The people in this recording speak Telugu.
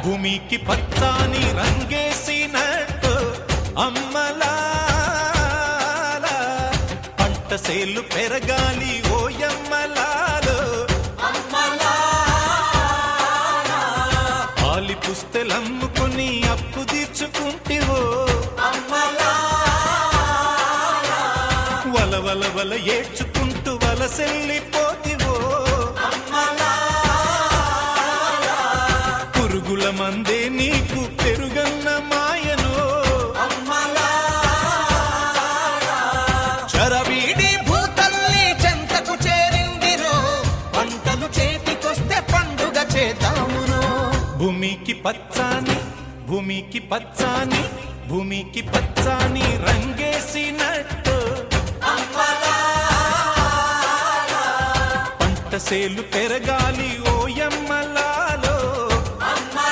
భూమికి పచ్చాని రంగేసినట్టు అమ్మలాల పంట సేలు పెరగాలి ఓయమ్మలాలు పాలి పుస్తెలమ్ముకుని అప్పు తీర్చుకుంటివో వల వల వల ఏడ్చుకుంటూ వలసెల్లిపోతివో పురుగుల మందే నీకు పెరుగన్న మాయను చరవీడి భూతల్లి చెంతకు చేరిందిరో పంటలు చేతికొస్తే పండుగ చేద్దామురో భూమికి పచ్చాని భూమికి పచ్చాని భూమికి పచ్చాని రంగేసినట్టు పంట సేలు పెరగాలి